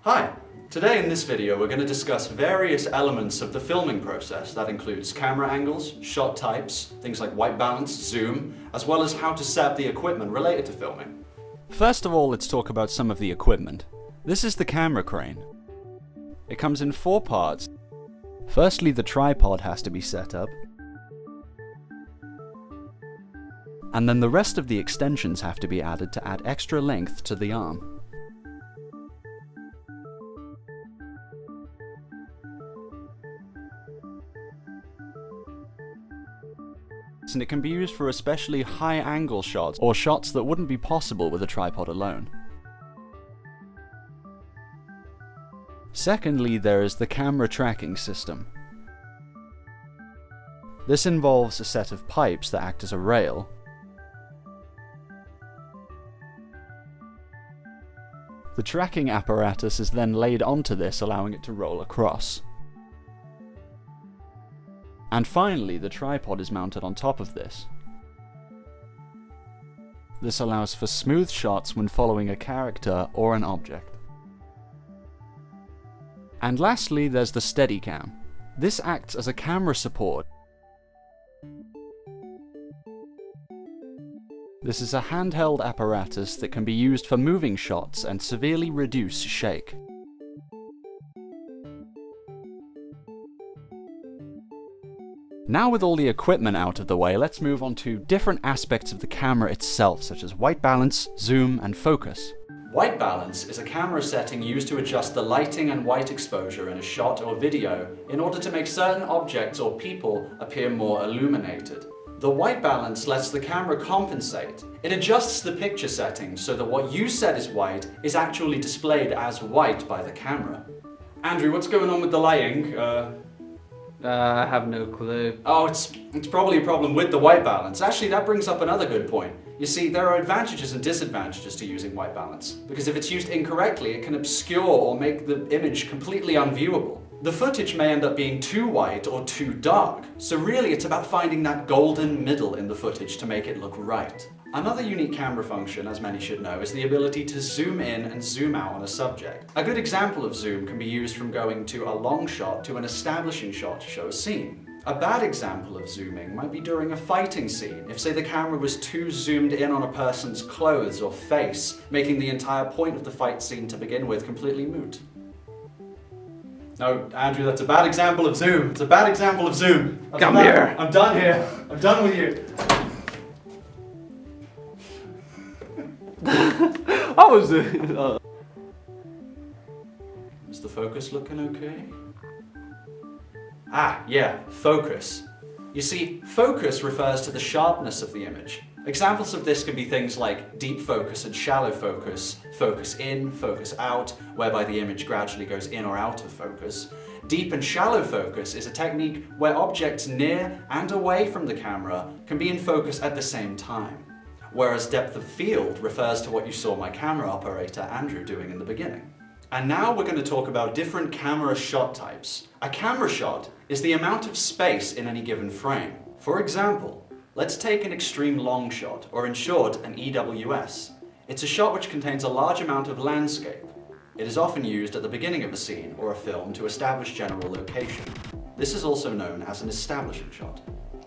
Hi! Today in this video we're going to discuss various elements of the filming process. That includes camera angles, shot types, things like white balance, zoom, as well as how to set up the equipment related to filming. First of all, let's talk about some of the equipment. This is the camera crane. It comes in 4 parts. Firstly, the tripod has to be set up. And then the rest of the extensions have to be added to add extra length to the arm. And it can be used for especially high angle shots or shots that wouldn't be possible with a tripod alone. Secondly, there is the camera tracking system. This involves a set of pipes that act as a rail. The tracking apparatus is then laid onto this, allowing it to roll across. And finally, the tripod is mounted on top of this. This allows for smooth shots when following a character or an object. And lastly, there's the Steadicam. This acts as a camera support. This is a handheld apparatus that can be used for moving shots and severely reduce shake. Now with all the equipment out of the way, let's move on to different aspects of the camera itself, such as white balance, zoom, and focus. White balance is a camera setting used to adjust the lighting and white exposure in a shot or video in order to make certain objects or people appear more illuminated. The white balance lets the camera compensate. It adjusts the picture settings so that what you said is white is actually displayed as white by the camera. Andrew, what's going on with the lighting? I have no clue. Oh, it's probably a problem with the white balance. Actually, that brings up another good point. You see, there are advantages and disadvantages to using white balance, because if it's used incorrectly, it can obscure or make the image completely unviewable. The footage may end up being too white or too dark, so really it's about finding that golden middle in the footage to make it look right. Another unique camera function, as many should know, is the ability to zoom in and zoom out on a subject. A good example of zoom can be used from going to a long shot to an establishing shot to show a scene. A bad example of zooming might be during a fighting scene, if say the camera was too zoomed in on a person's clothes or face, making the entire point of the fight scene to begin with completely moot. No, Andrew, that's a bad example of zoom. It's a bad example of zoom. Come here. I'm done here. I'm done with you. How was it? Is the focus looking okay? Ah, yeah, focus. You see, focus refers to the sharpness of the image. Examples of this can be things like deep focus and shallow focus, focus in, focus out, whereby the image gradually goes in or out of focus. Deep and shallow focus is a technique where objects near and away from the camera can be in focus at the same time. Whereas depth of field refers to what you saw my camera operator Andrew doing in the beginning. And now we're going to talk about different camera shot types. A camera shot is the amount of space in any given frame. For example, let's take an extreme long shot, or in short, an EWS. It's a shot which contains a large amount of landscape. It is often used at the beginning of a scene or a film to establish general location. This is also known as an establishing shot.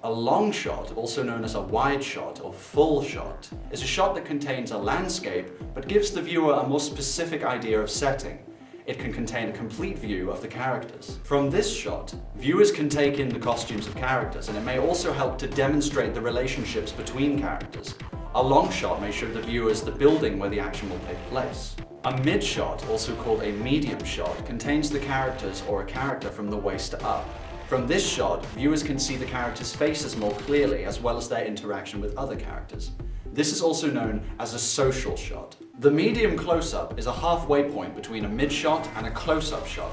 A long shot, also known as a wide shot or full shot, is a shot that contains a landscape but gives the viewer a more specific idea of setting. It can contain a complete view of the characters. From this shot, viewers can take in the costumes of characters, and it may also help to demonstrate the relationships between characters. A long shot may show the viewers the building where the action will take place. A mid shot, also called a medium shot, contains the characters or a character from the waist up. From this shot, viewers can see the characters' faces more clearly, as well as their interaction with other characters. This is also known as a social shot. The medium close-up is a halfway point between a mid-shot and a close-up shot.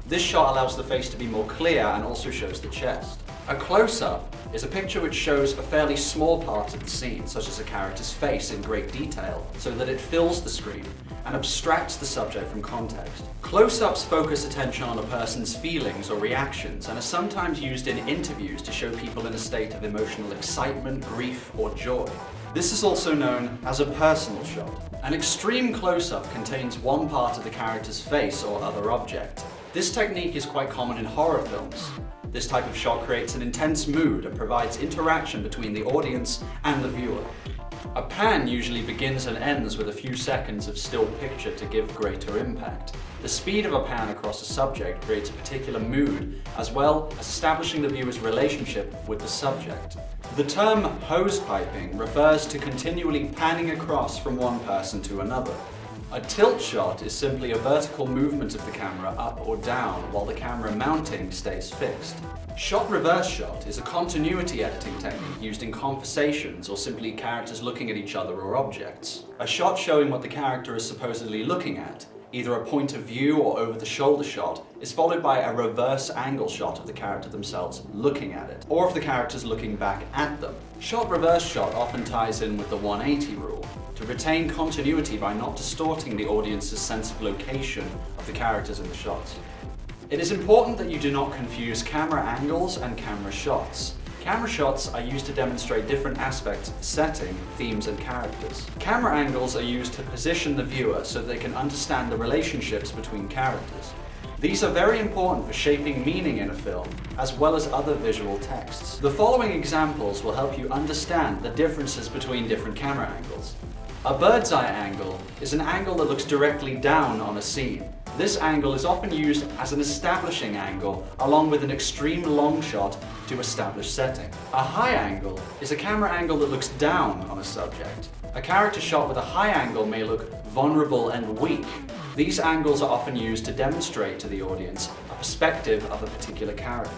This shot allows the face to be more clear and also shows the chest. A close-up is a picture which shows a fairly small part of the scene, such as a character's face in great detail, so that it fills the screen and abstracts the subject from context. Close-ups focus attention on a person's feelings or reactions and are sometimes used in interviews to show people in a state of emotional excitement, grief, or joy. This is also known as a personal shot. An extreme close-up contains one part of the character's face or other object. This technique is quite common in horror films. This type of shot creates an intense mood and provides interaction between the audience and the viewer. A pan usually begins and ends with a few seconds of still picture to give greater impact. The speed of a pan across a subject creates a particular mood, as well as establishing the viewer's relationship with the subject. The term hose piping refers to continually panning across from one person to another. A tilt shot is simply a vertical movement of the camera up or down while the camera mounting stays fixed. Shot reverse shot is a continuity editing technique used in conversations or simply characters looking at each other or objects. A shot showing what the character is supposedly looking at, either a point of view or over-the-shoulder shot, is followed by a reverse angle shot of the character themselves looking at it, or of the characters looking back at them. Shot reverse shot often ties in with the 180 rule, to retain continuity by not distorting the audience's sense of location of the characters in the shots. It is important that you do not confuse camera angles and camera shots. Camera shots are used to demonstrate different aspects of the setting, themes, and characters. Camera angles are used to position the viewer so that they can understand the relationships between characters. These are very important for shaping meaning in a film, as well as other visual texts. The following examples will help you understand the differences between different camera angles. A bird's eye angle is an angle that looks directly down on a scene. This angle is often used as an establishing angle, along with an extreme long shot to establish setting. A high angle is a camera angle that looks down on a subject. A character shot with a high angle may look vulnerable and weak. These angles are often used to demonstrate to the audience a perspective of a particular character.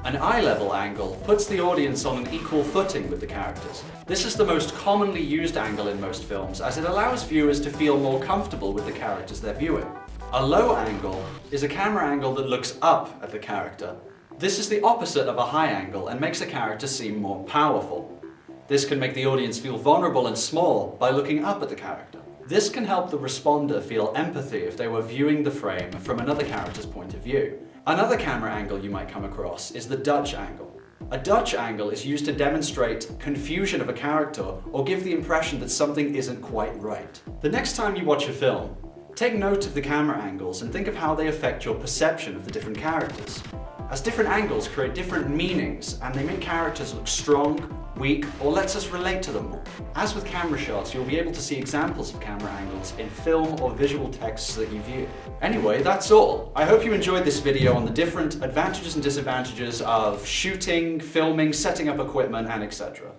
An eye-level angle puts the audience on an equal footing with the characters. This is the most commonly used angle in most films, as it allows viewers to feel more comfortable with the characters they're viewing. A low angle is a camera angle that looks up at the character. This is the opposite of a high angle and makes a character seem more powerful. This can make the audience feel vulnerable and small by looking up at the character. This can help the responder feel empathy if they were viewing the frame from another character's point of view. Another camera angle you might come across is the Dutch angle. A Dutch angle is used to demonstrate confusion of a character or give the impression that something isn't quite right. The next time you watch a film, take note of the camera angles and think of how they affect your perception of the different characters. As different angles create different meanings and they make characters look strong, weak, or lets us relate to them more. As with camera shots, you'll be able to see examples of camera angles in film or visual texts that you view. Anyway, that's all. I hope you enjoyed this video on the different advantages and disadvantages of shooting, filming, setting up equipment, and etc.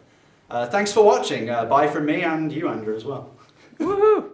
Thanks for watching. Bye from me and you, Andrew, as well. Woohoo!